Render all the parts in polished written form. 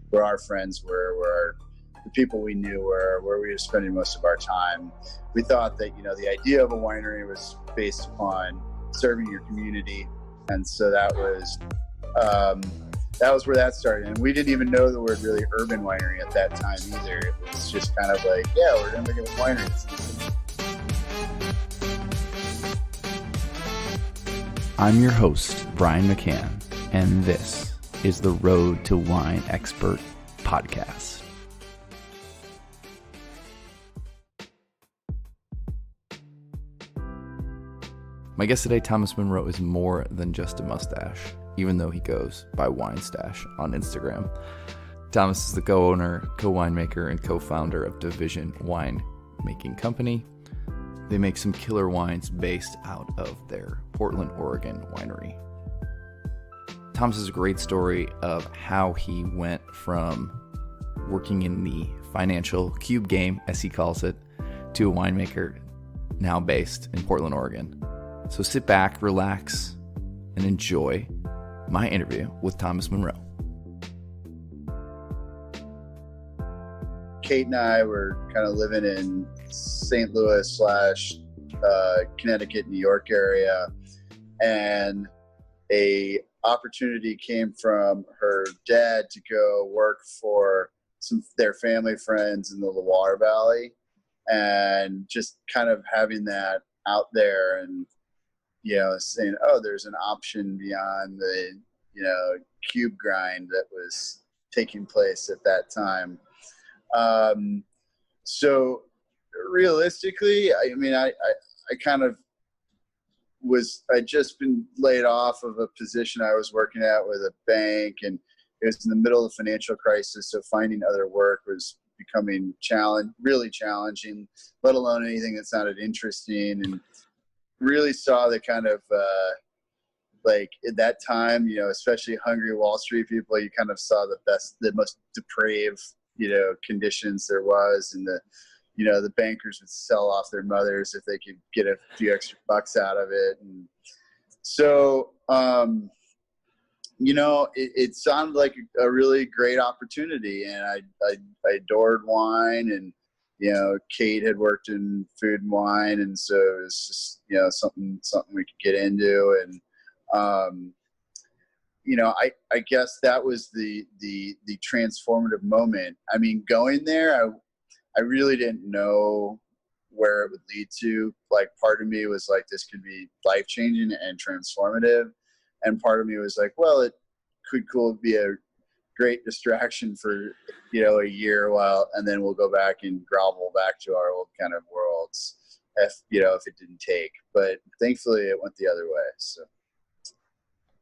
where our friends were, the people we knew were, where we were spending most of our time. We thought that, the idea of a winery was based upon serving your community. And so that was where that started. And we didn't even know the word really urban winery at that time either. It was just kind of like, yeah, we're going to make a winery. I'm your host, Brian McCann, and this is the Road to Wine Expert podcast. My guest today, Thomas Monroe, is more than just a mustache, even though he goes by Wine Stash on Instagram. Thomas is the co-owner, co-winemaker, and co-founder of Division Winemaking Company. They make some killer wines based out of their Portland, Oregon winery. Thomas has a great story of how he went from working in the financial cube game, as he calls it, to a winemaker now based in Portland, Oregon. So sit back, relax, and enjoy my interview with Thomas Monroe. Kate and I were kind of living in St. Louis / Connecticut, New York area, and a opportunity came from her dad to go work for their family friends in the Loire Valley, and just kind of having that out there and, saying, oh, there's an option beyond the, cube grind that was taking place at that time. So realistically, I kind of I'd just been laid off of a position I was working at with a bank, and it was in the middle of the financial crisis. So finding other work was becoming really challenging, let alone anything that sounded interesting, and really saw the kind of, at that time, especially hungry Wall Street people, you kind of saw the most depraved, conditions there was, and the bankers would sell off their mothers if they could get a few extra bucks out of it. And so, it sounded like a really great opportunity, and I adored wine, and, Kate had worked in food and wine. And so it was just, something we could get into. And, I guess that was the transformative moment. Going there, I really didn't know where it would lead to. Like, part of me was like, this could be life-changing and transformative. And part of me was like, well, it could be a great distraction for, a year and then we'll go back and grovel back to our old kind of worlds if it didn't take. But thankfully it went the other way. So.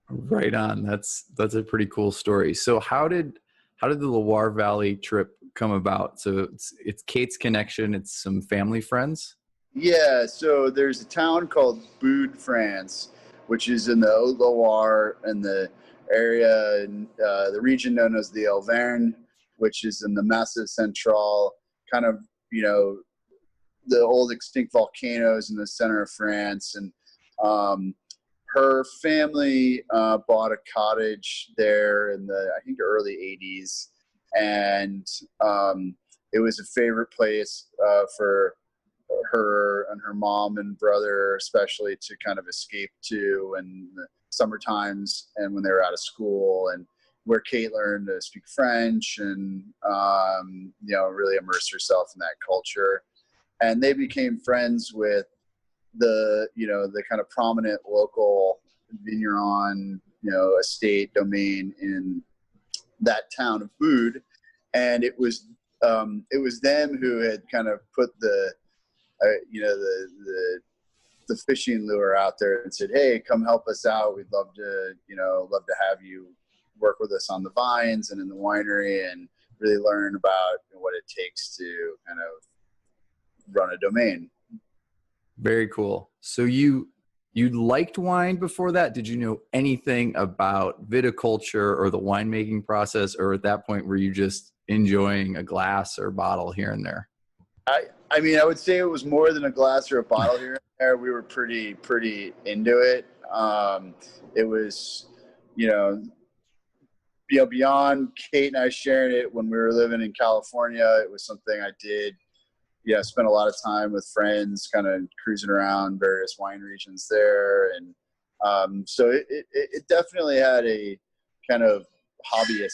Right on. That's a pretty cool story. So how did the Loire Valley trip come about? So it's Kate's connection. It's some family friends. Yeah. So there's a town called Boude, France, which is in the Haute-Loire, in the area, the region known as the Auvergne, which is in the Massif Central, kind of, the old extinct volcanoes in the center of France. And, her family bought a cottage there in the, I think, early 80s. And it was a favorite place for her and her mom and brother, especially, to kind of escape to in the summer times and when they were out of school, and where Kate learned to speak French and, really immerse herself in that culture. And they became friends with the kind of prominent local vigneron, estate domain in that town of Boude. And it was them who had kind of put the fishing lure out there and said, hey, come help us out. We'd love to have you work with us on the vines and in the winery and really learn about what it takes to kind of run a domain. Very cool. So you liked wine before that? Did you know anything about viticulture or the winemaking process, or at that point were you just enjoying a glass or bottle here and there? I would say it was more than a glass or a bottle here and there. We were pretty into it. It was, beyond Kate and I sharing it when we were living in California, it was something I did. Yeah, spent a lot of time with friends, kind of cruising around various wine regions there, and so it definitely had a kind of hobby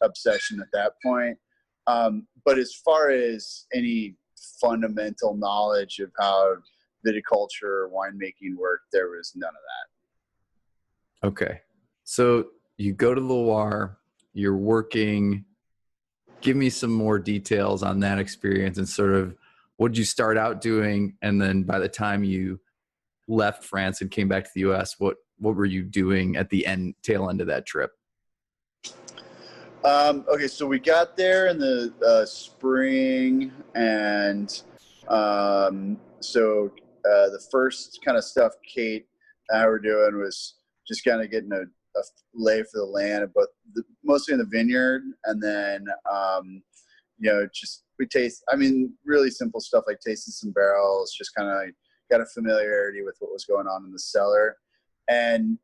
obsession at that point. But as far as any fundamental knowledge of how viticulture or winemaking worked, there was none of that. Okay. So you go to Loire, you're working. Give me some more details on that experience and sort of what did you start out doing? And then by the time you left France and came back to the US, what were you doing at the tail end of that trip? Okay, so we got there in the spring, and so the first kind of stuff Kate and I were doing was just kind of getting a lay for the land, but mostly in the vineyard, and then just we taste. I mean, really simple stuff like tasting some barrels, just kind of got a familiarity with what was going on in the cellar, and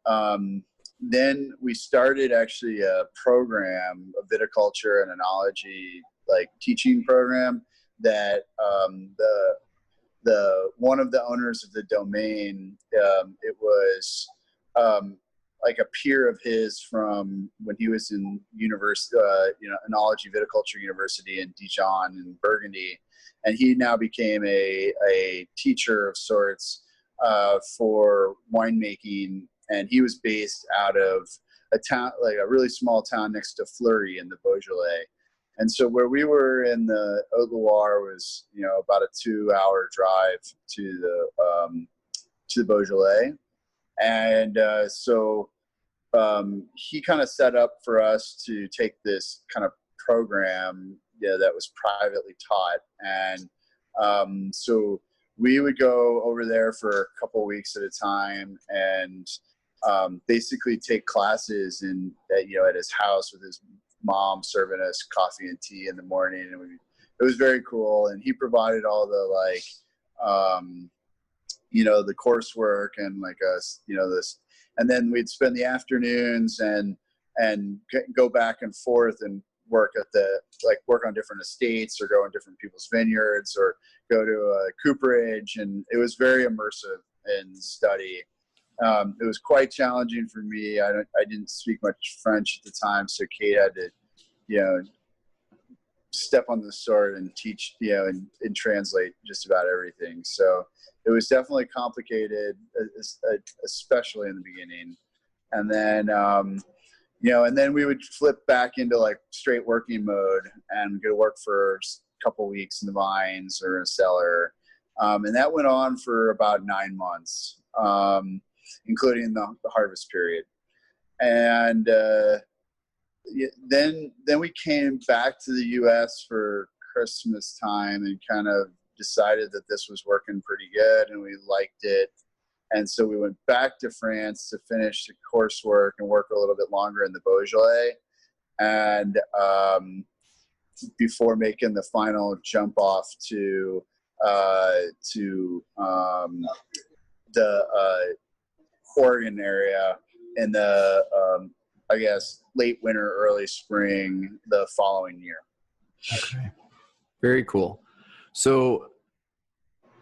then we started actually a program, a viticulture and enology teaching program that the one of the owners of the domain, it was like a peer of his from when he was in university, enology viticulture university in Dijon in Burgundy, and he now became a teacher of sorts for winemaking. And he was based out of a town, like a really small town next to Fleury in the Beaujolais. And so where we were in the Haute-Loire was, about a 2-hour drive to the Beaujolais. And so he kind of set up for us to take this kind of program that was privately taught. And so we would go over there for a couple of weeks at a time and basically take classes at his house with his mom serving us coffee and tea in the morning, and it was very cool. And he provided all the the coursework and this, and then we'd spend the afternoons and go back and forth and work on different estates or go in different people's vineyards or go to a cooperage, and it was very immersive in study. It was quite challenging for me. I didn't speak much French at the time, so Kate had to, step on the sword and teach, and translate just about everything. So it was definitely complicated, especially in the beginning. And then, and then we would flip back into straight working mode and go work for a couple weeks in the vines or in a cellar. And that went on for about 9 months. Including the harvest period. And then we came back to the U.S. for Christmas time and kind of decided that this was working pretty good and we liked it. And so we went back to France to finish the coursework and work a little bit longer in the Beaujolais. And before making the final jump off to the Oregon area in the late winter, early spring the following year. Okay. Very cool. So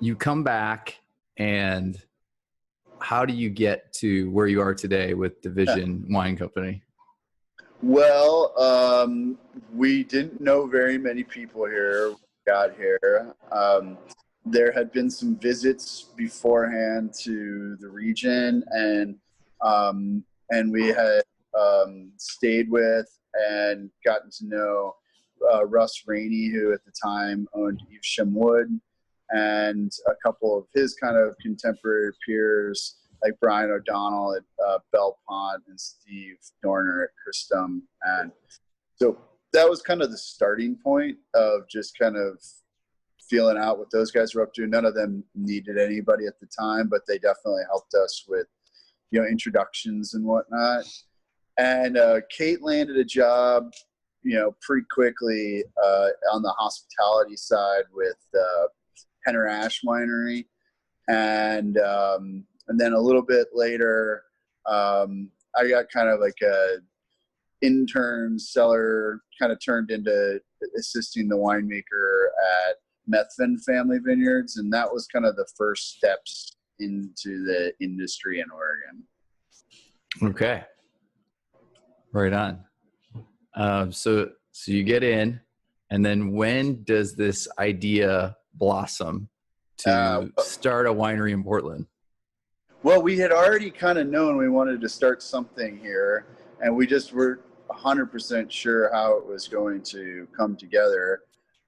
you come back, and how do you get to where you are today with Division Wine Company? Well, we didn't know very many people here when we got here. There had been some visits beforehand to the region, and we had stayed with and gotten to know Russ Rainey, who at the time owned Evesham Wood, and a couple of his kind of contemporary peers like Brian O'Donnell at Belpont and Steve Dorner at Christum. And so that was kind of the starting point of just kind of feeling out what those guys were up to. None of them needed anybody at the time, but they definitely helped us with, introductions and whatnot. And Kate landed a job, pretty quickly on the hospitality side with Henner Ash Winery. And then a little bit later, I got kind of like intern cellar kind of turned into assisting the winemaker at Methvin Family Vineyards. And that was kind of the first steps into the industry in Oregon. Okay. Right on. So you get in, and then when does this idea blossom to start a winery in Portland? Well, we had already kind of known we wanted to start something here, and we just were 100% sure how it was going to come together.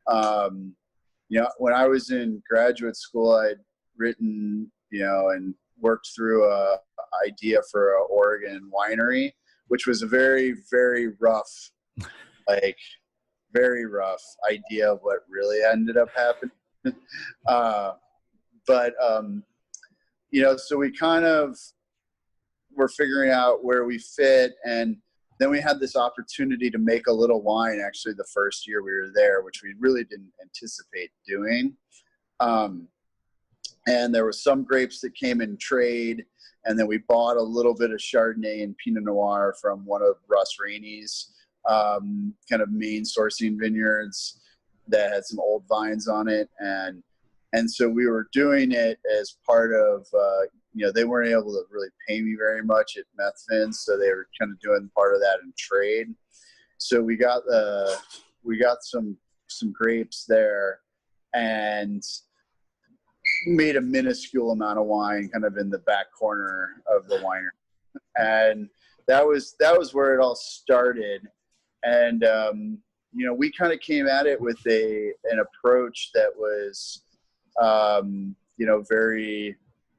When I was in graduate school, I'd written, and worked through a idea for an Oregon winery, which was a very, very rough, very rough idea of what really ended up happening. So we kind of were figuring out where we fit, and then we had this opportunity to make a little wine actually the first year we were there, which we really didn't anticipate doing. And there were some grapes that came in trade, and then we bought a little bit of Chardonnay and Pinot Noir from one of Russ Rainey's kind of main sourcing vineyards that had some old vines on it. And so we were doing it as part of, they weren't able to really pay me very much at Methvin, so they were kind of doing part of that in trade. So we got some grapes there and made a minuscule amount of wine kind of in the back corner of the winery. And that was where it all started. And, we kind of came at it with an approach that was, very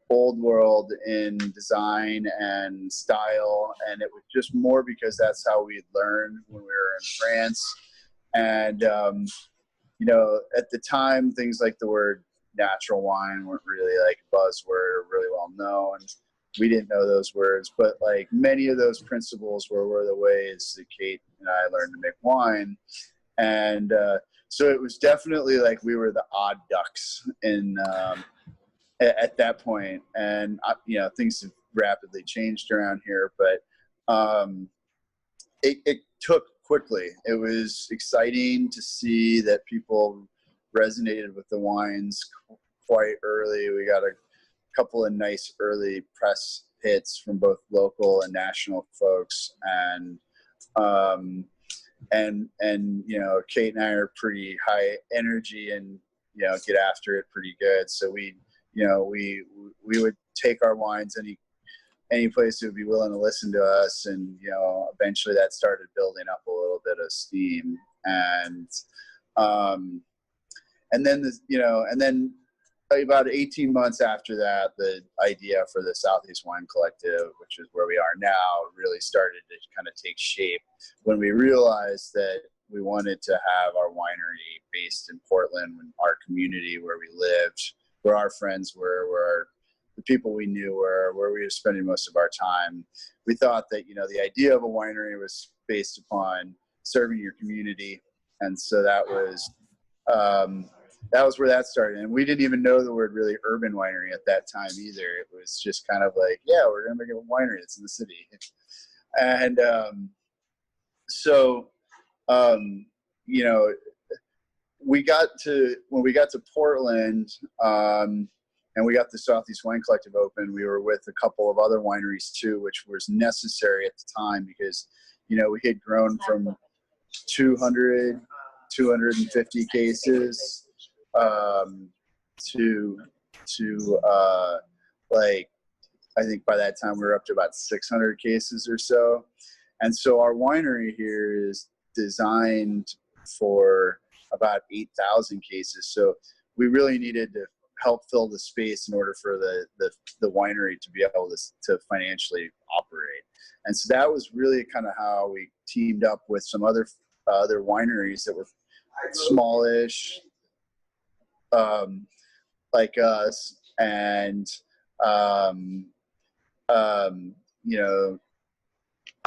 old world in design and style. And it was just more because that's how we learned when we were in France. And, at the time, things like the word natural wine weren't really like a buzzword or really well known. We didn't know those words, but like many of those principles were the ways that Kate and I learned to make wine. And, so it was definitely like we were the odd ducks at that point. And, things have rapidly changed around here, but it took quickly. It was exciting to see that people resonated with the wines quite early. We got a couple of nice early press hits from both local and national folks. And Kate and I are pretty high energy and, get after it pretty good. So we would take our wines any place that would be willing to listen to us. And, eventually that started building up a little bit of steam. And then about 18 months after that, the idea for the Southeast Wine Collective, which is where we are now, really started to kind of take shape when we realized that we wanted to have our winery based in Portland, when our community where we lived, where our friends were, where the people we knew were, where we were spending most of our time. We thought that, the idea of a winery was based upon serving your community. And so that was where that started. And we didn't even know the word really urban winery at that time either. It was just kind of like, yeah, we're going to make a winery that's in the city. And when we got to Portland, and we got the Southeast Wine Collective open, we were with a couple of other wineries too, which was necessary at the time because, we had grown from 200, 250 cases I think by that time we were up to about 600 cases or so. And so our winery here is designed for about 8,000 cases. So we really needed to help fill the space in order for the winery to be able to financially operate. And so that was really kind of how we teamed up with some other wineries that were smallish, like us, and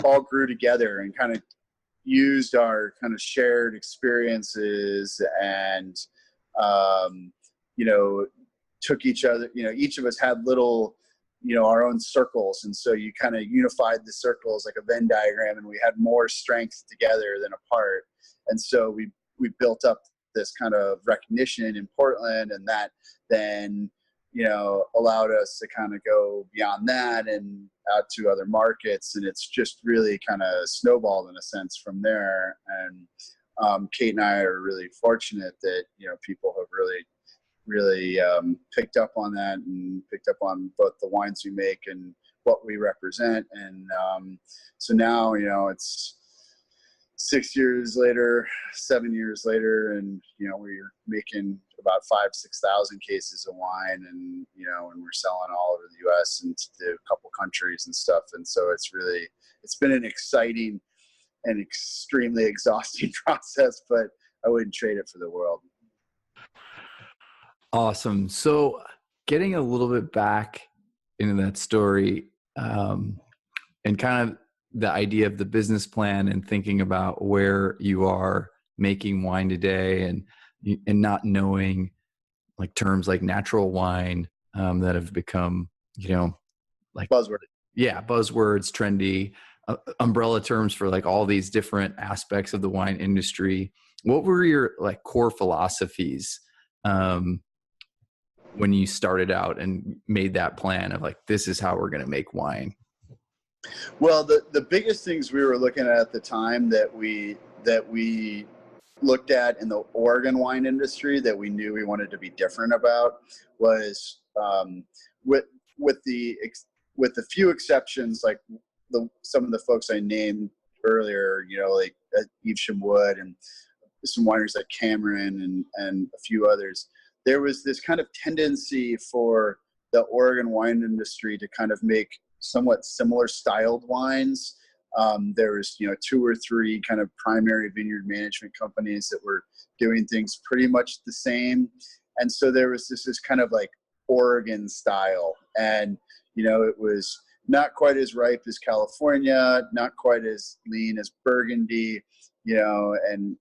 all grew together and kind of used our kind of shared experiences and took each other, each of us had little our own circles. And so you kind of unified the circles like a Venn diagram, and we had more strength together than apart. And so we built up this kind of recognition in Portland, and that then, allowed us to kind of go beyond that and out to other markets. And it's just really kind of snowballed in a sense from there. And Kate and I are really fortunate that, people have really picked up on that and picked up on both the wines we make and what we represent. And so now, it's 6 years later, 7 years later, and we're making about 5,000-6,000 cases of wine, and and we're selling all over the U.S. and to a couple countries and stuff. And so it's been an exciting and extremely exhausting process, but I wouldn't trade it for the world. Awesome. So getting a little bit back into that story, and kind of the idea of the business plan and thinking about where you are making wine today, and not knowing like terms like natural wine that have become, like buzzword. Yeah, buzzwords, trendy, umbrella terms for like all these different aspects of the wine industry. What were your like core philosophies when you started out and made that plan of like, this is how we're going to make wine? Well, the biggest things we were looking at the time that we looked at in the Oregon wine industry that we knew we wanted to be different about was with the few exceptions, like some of the folks I named earlier, like Evesham Wood and some wineries like Cameron and a few others. There was this kind of tendency for the Oregon wine industry to kind of make somewhat similar styled wines. There was, 2 or 3 kind of primary vineyard management companies that were doing things pretty much the same. And so there was this kind of like Oregon style, and, it was not quite as ripe as California, not quite as lean as Burgundy, and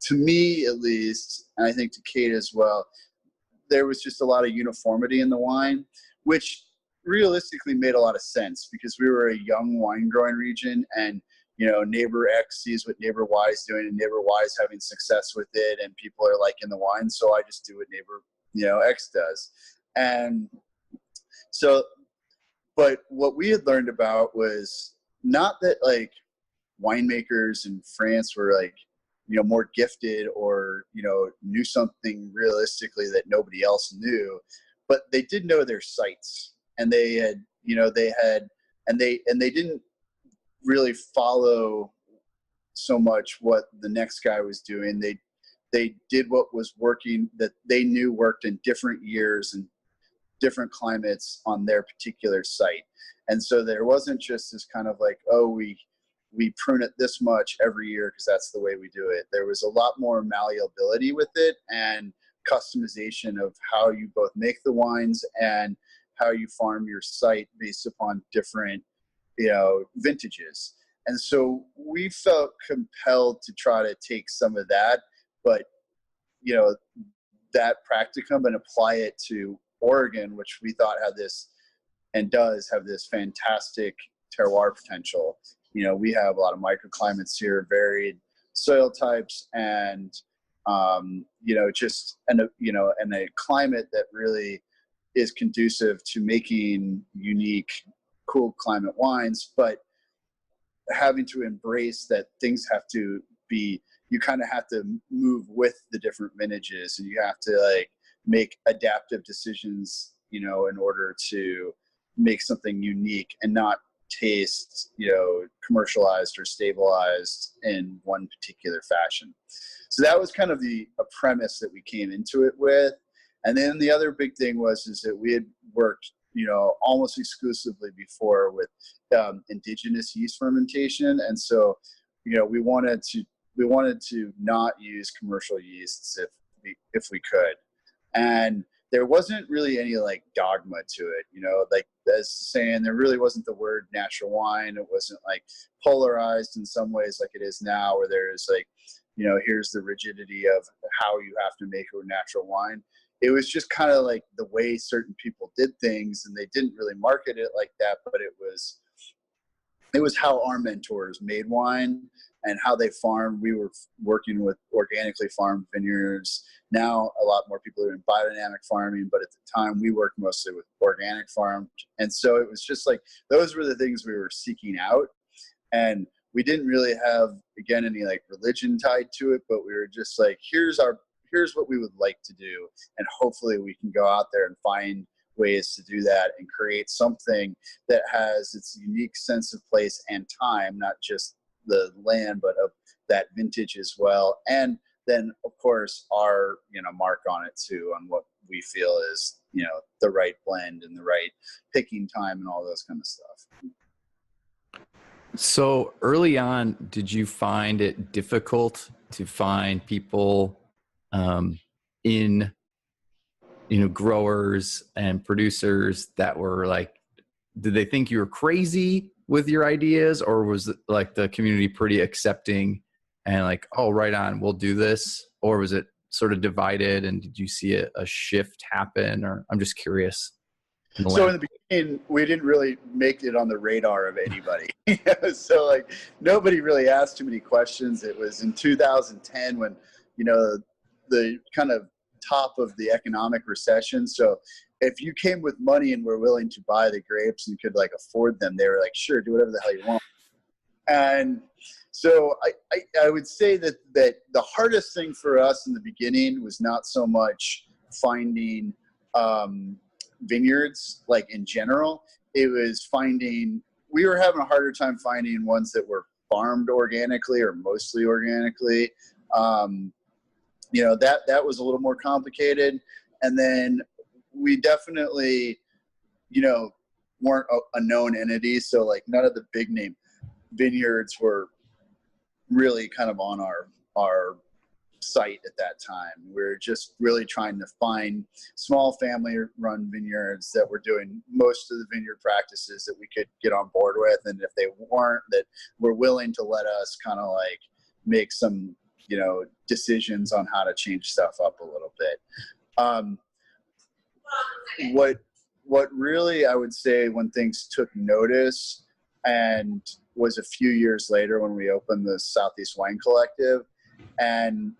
to me, at least, and I think to Kate as well, there was just a lot of uniformity in the wine, which realistically made a lot of sense because we were a young wine growing region, and neighbor X sees what neighbor Y is doing, and neighbor Y is having success with it, and people are liking the wine, so I just do what neighbor X does. And so, but what we had learned about was not that like winemakers in France were like more gifted or knew something realistically that nobody else knew, but they did know their sites. And they had, and they didn't really follow so much what the next guy was doing. They did what was working, that they knew worked in different years and different climates on their particular site. And so there wasn't just this kind of like, oh, we prune it this much every year because that's the way we do it. There was a lot more malleability with it and customization of how you both make the wines and how you farm your site based upon different, vintages. And so we felt compelled to try to take some of that, but, that practicum and apply it to Oregon, which we thought had this and does have this fantastic terroir potential. We have a lot of microclimates here, varied soil types, and, and a climate that really is conducive to making unique, cool climate wines, but having to embrace that things have to be, you kind of have to move with the different vintages, and you have to like make adaptive decisions, in order to make something unique and not taste, commercialized or stabilized in one particular fashion. So that was kind of a premise that we came into it with. And then the other big thing was that we had worked, almost exclusively before with indigenous yeast fermentation, and so we wanted to not use commercial yeasts if we could. And there wasn't really any like dogma to it, like as saying there really wasn't the word natural wine. It wasn't like polarized in some ways like it is now, where there's like, here's the rigidity of how you have to make a natural wine. it was just kind of like the way certain people did things, and they didn't really market it like that, but it was how our mentors made wine and how they farmed. We were working with organically farmed vineyards. Now a lot more people are in biodynamic farming, but at the time we worked mostly with organic farmed. And so it was just like, those were the things we were seeking out. And we didn't really have, again, any like religion tied to it, but we were just like, here's what we would like to do. And hopefully we can go out there and find ways to do that and create something that has its unique sense of place and time, not just the land, but of that vintage as well. And then of course our, mark on it too, on what we feel is, the right blend and the right picking time and all those kind of stuff. So early on, did you find it difficult to find people in growers and producers that were like, did they think you were crazy with your ideas, or was it like the community pretty accepting and like, oh, right on, we'll do this? Or was it sort of divided, and did you see a shift happen? Or I'm just curious. So in the beginning, we didn't really make it on the radar of anybody. So like nobody really asked too many questions. It was in 2010 when, the kind of top of the economic recession. So if you came with money and were willing to buy the grapes and could like afford them, they were like, sure, do whatever the hell you want. And so I would say that the hardest thing for us in the beginning was not so much finding vineyards like in general. It was we were having a harder time finding ones that were farmed organically or mostly organically. That was a little more complicated. And then we definitely, weren't a known entity. So like none of the big name vineyards were really kind of on our site at that time. We were just really trying to find small family run vineyards that were doing most of the vineyard practices that we could get on board with. And if they weren't, that were willing to let us kind of like make some, decisions on how to change stuff up a little bit. What really, I would say, when things took notice, and was a few years later when we opened the Southeast Wine Collective, and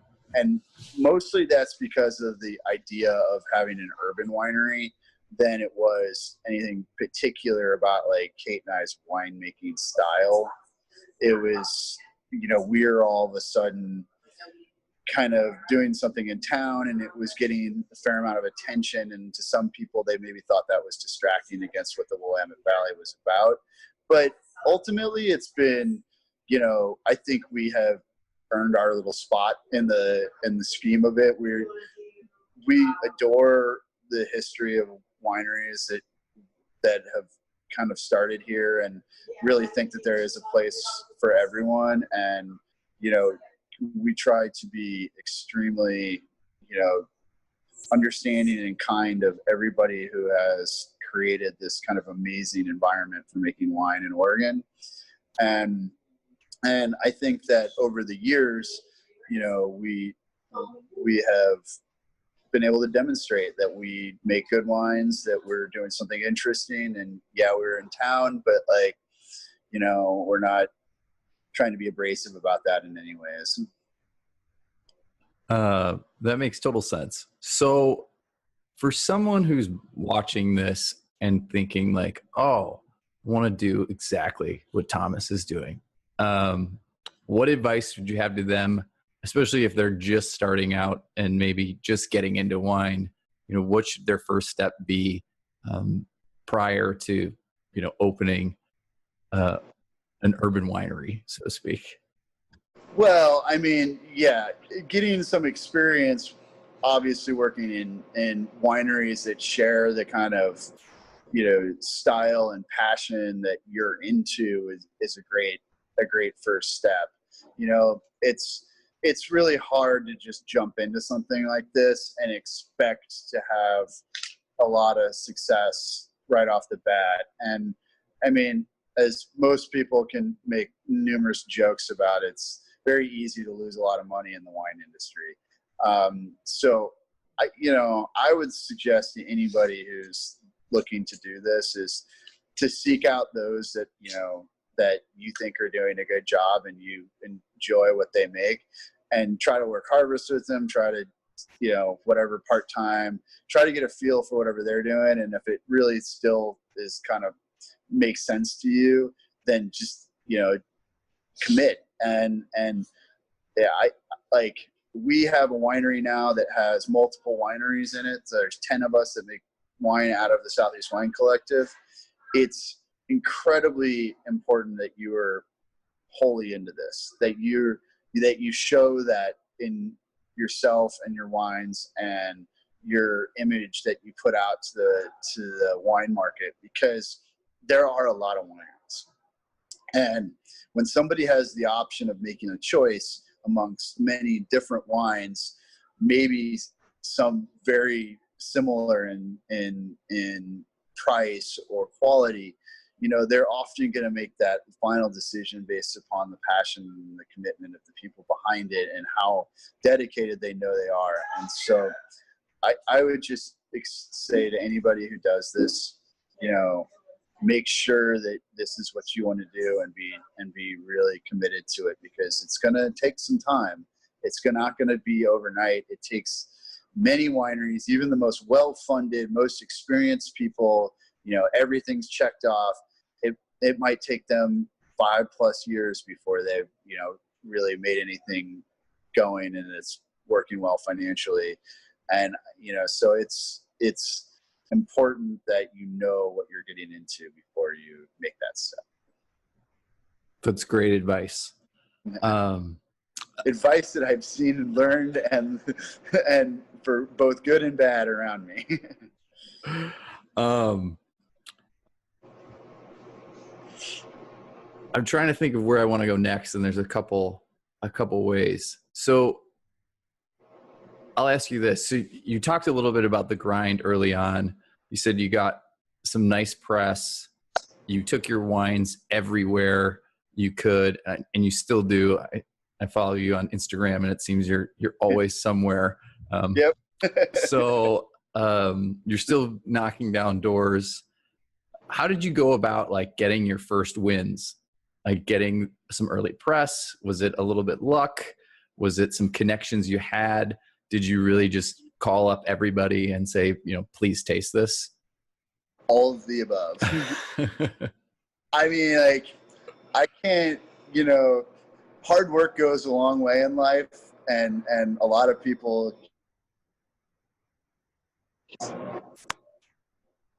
mostly that's because of the idea of having an urban winery than it was anything particular about like Kate and I's winemaking style. It was, we're all of a sudden kind of doing something in town, and it was getting a fair amount of attention, and to some people they maybe thought that was distracting against what the Willamette Valley was about. But ultimately it's been, I think we have earned our little spot in the scheme of it. We adore the history of wineries that have kind of started here, and really think that there is a place for everyone. And we try to be extremely understanding and kind of everybody who has created this kind of amazing environment for making wine in Oregon. And I think that over the years, we have been able to demonstrate that we make good wines, that we're doing something interesting. And yeah, we're in town, but like, we're not trying to be abrasive about that in any ways. That makes total sense. So for someone who's watching this and thinking like, oh, I want to do exactly what Thomas is doing, what advice would you have to them, especially if they're just starting out and maybe just getting into wine? What should their first step be prior to, opening an urban winery, so to speak? Well, I mean, yeah, getting some experience, obviously working in wineries that share the kind of, style and passion that you're into is a great first step. It's really hard to just jump into something like this and expect to have a lot of success right off the bat. And I mean, as most people can make numerous jokes about, it's very easy to lose a lot of money in the wine industry. So I would suggest to anybody who's looking to do this is to seek out those that, that you think are doing a good job and you enjoy what they make, and try to work harvest with them, try to, whatever part-time, try to get a feel for whatever they're doing. And if it really still is kind of makes sense to you, then just, commit. And yeah, we have a winery now that has multiple wineries in it. So there's 10 of us that make wine out of the Southeast Wine Collective. It's incredibly important that you are wholly into this, that you show that in yourself and your wines and your image that you put out to the wine market, because there are a lot of wineries. And when somebody has the option of making a choice amongst many different wines, maybe some very similar in price or quality, they're often going to make that final decision based upon the passion and the commitment of the people behind it and how dedicated they know they are. And so I would just say to anybody who does this, make sure that this is what you want to do and be really committed to it, because it's going to take some time. It's not going to be overnight. It takes many wineries, even the most well-funded, most experienced people, everything's checked off. It might take them 5+ years before they've, really made anything going and it's working well financially. And, so it's important that you know what you're getting into before you make that step. That's great advice. Advice that I've seen and learned and for both good and bad around me. I'm trying to think of where I want to go next, and there's a couple ways. So I'll ask you this. So you talked a little bit about the grind early on. You said you got some nice press. You took your wines everywhere you could, and you still do. I follow you on Instagram, and it seems you're always somewhere. Yep. So you're still knocking down doors. How did you go about getting your first wins? Getting some early press? Was it a little bit luck? Was it some connections you had? Did you really just call up everybody and say, please taste this? All of the above. I mean, I can't, hard work goes a long way in life, and a lot of people.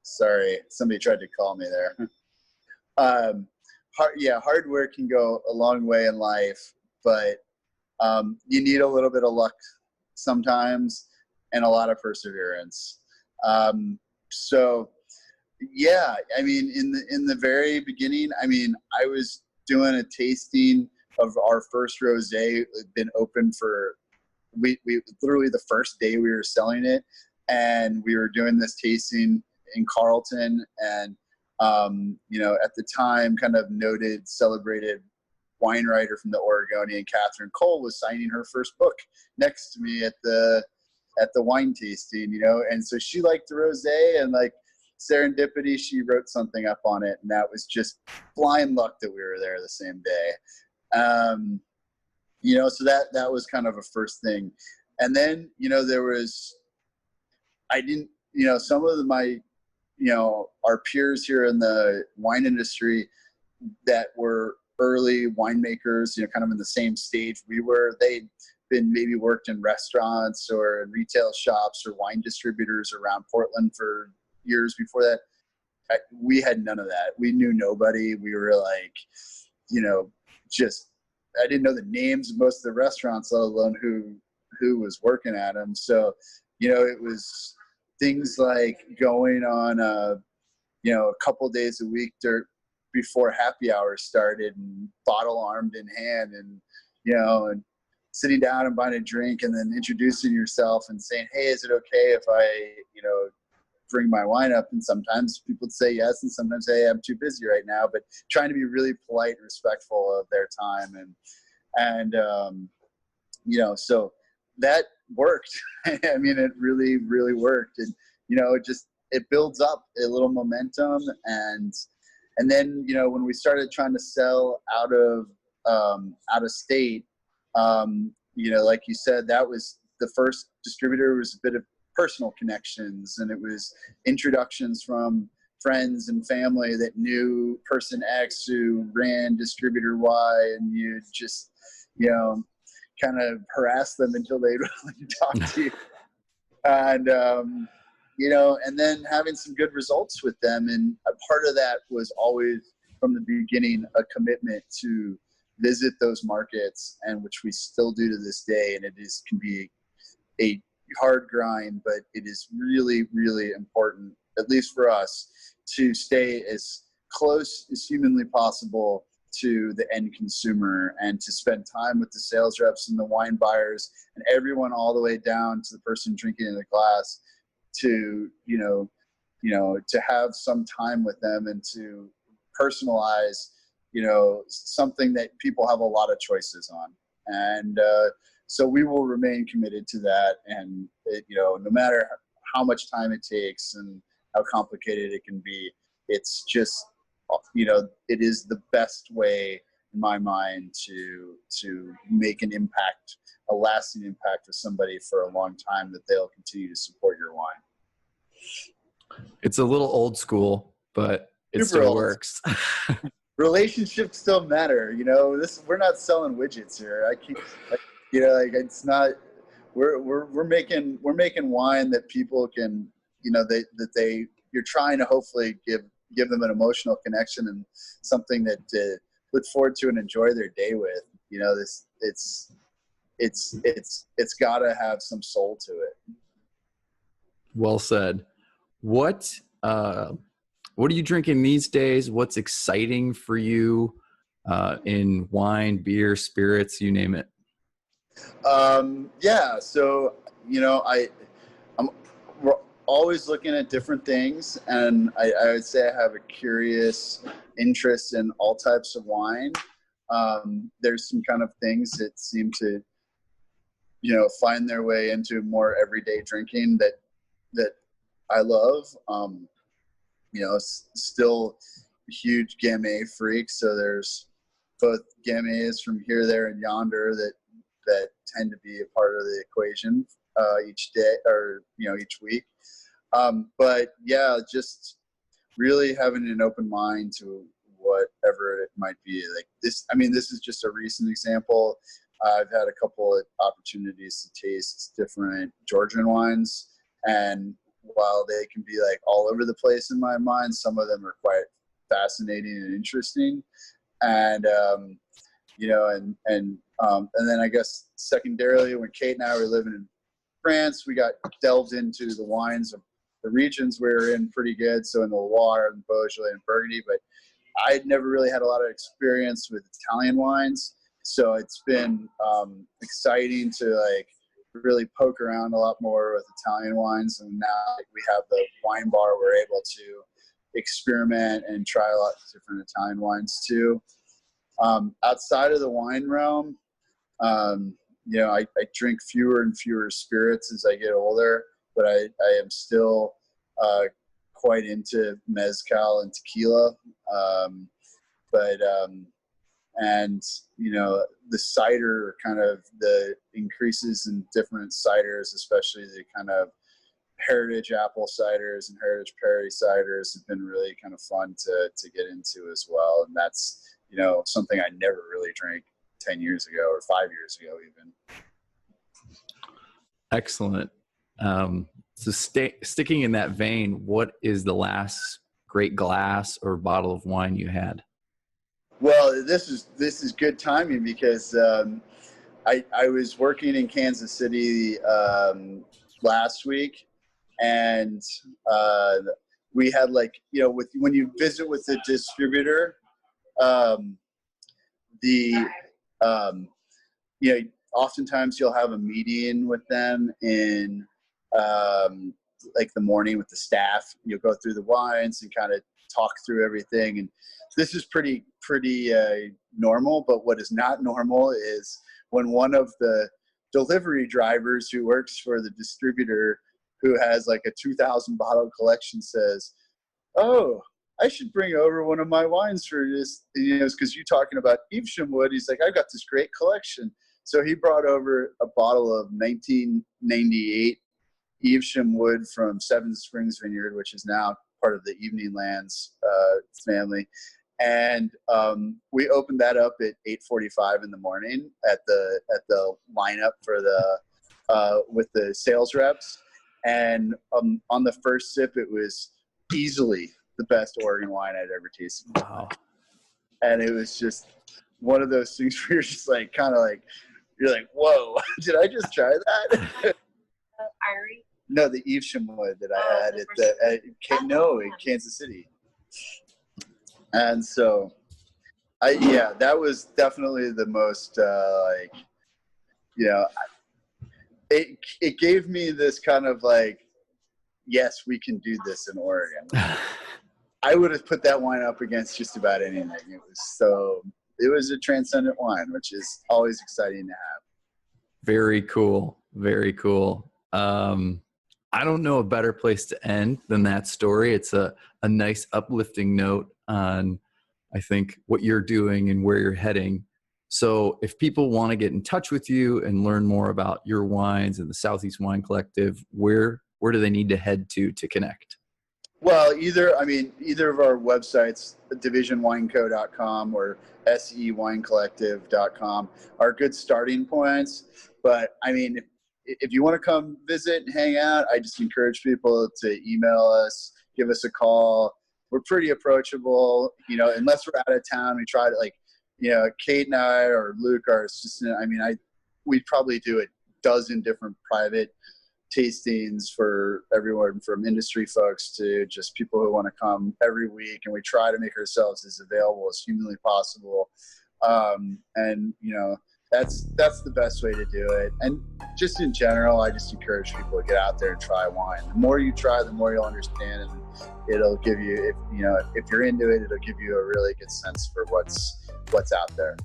Sorry, somebody tried to call me there. Hard work can go a long way in life, but you need a little bit of luck sometimes and a lot of perseverance. So yeah, I mean, in the very beginning, I mean, I was doing a tasting of our first rosé. It had been open for we literally the first day we were selling it, and we were doing this tasting in Carlton, and at the time, kind of noted, celebrated wine writer from the Oregonian, Catherine Cole, was signing her first book next to me at the wine tasting, and so she liked the rosé, and serendipity, she wrote something up on it, and that was just blind luck that we were there the same day. So that was kind of a first thing. And then, some of my our peers here in the wine industry that were early winemakers, kind of in the same stage we were, they'd been maybe worked in restaurants or in retail shops or wine distributors around Portland for years before that. We had none of that. We knew nobody. We were I didn't know the names of most of the restaurants, let alone who was working at them. So, it was things like going on, a couple days a week before happy hour started, and bottle armed in hand, and, and sitting down and buying a drink, and then introducing yourself and saying, hey, is it okay if I, bring my wine up? And sometimes people would say yes, and sometimes say, hey, I'm too busy right now, but trying to be really polite and respectful of their time. And so worked. I mean, it really, really worked. And, it builds up a little momentum. And then, when we started trying to sell out of state, like you said, that was the first distributor. Was a bit of personal connections, and it was introductions from friends and family that knew person X who ran distributor Y, and you just, kind of harass them until they'd really talk to you. And, and then having some good results with them. And a part of that was always from the beginning, a commitment to visit those markets, and which we still do to this day. And can be a hard grind, but it is really, really important, at least for us, to stay as close as humanly possible to the end consumer, and to spend time with the sales reps and the wine buyers and everyone all the way down to the person drinking in the glass, to, to have some time with them and to personalize, something that people have a lot of choices on. And so we will remain committed to that. And, no matter how much time it takes and how complicated it can be, it's just, it is the best way in my mind to make an impact, a lasting impact with somebody for a long time, that they'll continue to support your wine. It's a little old school, but it Super still old. Works. Relationships still matter. We're not selling widgets here. It's not, we're making wine that people can, you're trying to hopefully give them an emotional connection and something that look forward to and enjoy their day with. It's got to have some soul to it. Well said. What are you drinking these days? What's exciting for you in wine, beer, spirits, you name it? Yeah. So, we're always looking at different things, and I would say I have a curious interest in all types of wine. There's some kind of things that seem to, find their way into more everyday drinking that I love. Still a huge Gamay freak. So there's both Gamays from here, there, and yonder that tend to be a part of the equation each day, or each week. But yeah, just really having an open mind to whatever it might be. Like this, this is just a recent example. I've had a couple of opportunities to taste different Georgian wines, and while they can be like all over the place in my mind, some of them are quite fascinating and interesting. And and then I guess secondarily, when Kate and I were living in France, we got delved into the wines of the regions we were in pretty good. So in the Loire and Beaujolais and Burgundy, but I'd never really had a lot of experience with Italian wines. So it's been exciting to really poke around a lot more with Italian wines. And now we have the wine bar, we're able to experiment and try a lot of different Italian wines too. Outside of the wine realm, I drink fewer and fewer spirits as I get older, but I am still quite into mezcal and tequila. And the cider, kind of the increases in different ciders, especially the kind of heritage apple ciders and heritage perry ciders, have been really kind of fun to get into as well. And that's, something I never really drank 10 years ago or 5 years ago even. Excellent. So sticking in that vein, what is the last great glass or bottle of wine you had? Well, this is good timing because I was working in Kansas City last week, and we had when you visit with the distributor, oftentimes you'll have a meeting with them in the morning with the staff. You'll go through the wines and kind of talk through everything. And this is pretty normal, but what is not normal is when one of the delivery drivers who works for the distributor who has like a 2,000 bottle collection says, "Oh, I should bring over one of my wines for this," because you're talking about Evesham wood. He's like, "I've got this great collection." So he brought over a bottle of 1998 Evesham wood from Seven Springs Vineyard, which is now part of the Evening Lands family. And we opened that up at 8:45 in the morning at the lineup for with the sales reps. And on the first sip, it was easily the best Oregon wine I'd ever tasted. Wow. And it was just one of those things where you're just like, kind of like, you're like, whoa, did I just try that? Irie? No, the Evesham wood that I had in Kansas City. And so, that was definitely the most, it gave me this kind of like, yes, we can do this in Oregon. I would have put that wine up against just about anything. It was a transcendent wine, which is always exciting to have. Very cool. Very cool. I don't know a better place to end than that story. It's a nice uplifting note on, I think, what you're doing and where you're heading. So if people want to get in touch with you and learn more about your wines and the Southeast Wine Collective, where do they need to head to connect? Well, either of our websites, divisionwineco.com or sewinecollective.com, are good starting points. But I mean, if you want to come visit and hang out, I just encourage people to email us, give us a call. We're pretty approachable, unless we're out of town. We try to Kate and I or Luke our assistant. We probably do a dozen different private tastings for everyone from industry folks to just people who want to come every week. And we try to make ourselves as available as humanly possible. That's the best way to do it. And just in general, I just encourage people to get out there and try wine. The more you try, the more you'll understand, and it'll give you, if you're into it, it'll give you a really good sense for what's out there.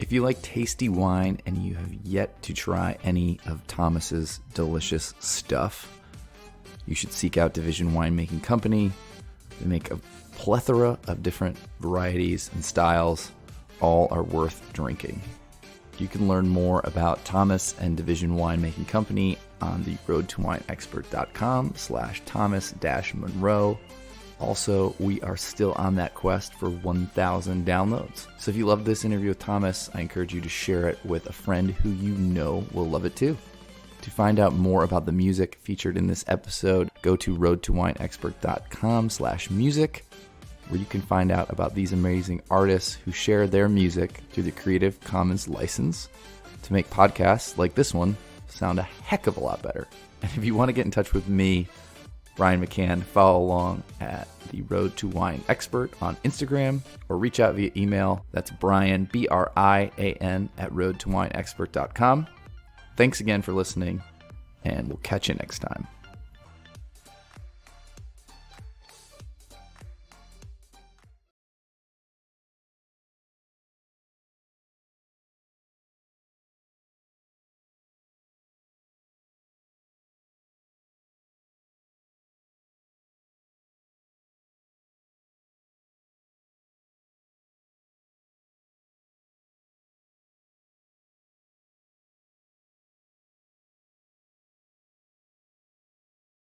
If you like tasty wine and you have yet to try any of Thomas's delicious stuff, you should seek out Division Winemaking Company. They make a plethora of different varieties and styles. All are worth drinking. You can learn more about Thomas and Division Winemaking Company on the roadtowineexpert.com/Thomas-Monroe. Also, we are still on that quest for 1,000 downloads. So if you love this interview with Thomas, I encourage you to share it with a friend who you know will love it too. To find out more about the music featured in this episode, go to roadtowineexpert.com/music, where you can find out about these amazing artists who share their music through the Creative Commons license to make podcasts like this one sound a heck of a lot better. And if you want to get in touch with me, Brian McCann, follow along at the Road to Wine Expert on Instagram, or reach out via email. That's Brian, BRIAN, at roadtowineexpert.com. Thanks again for listening, and we'll catch you next time.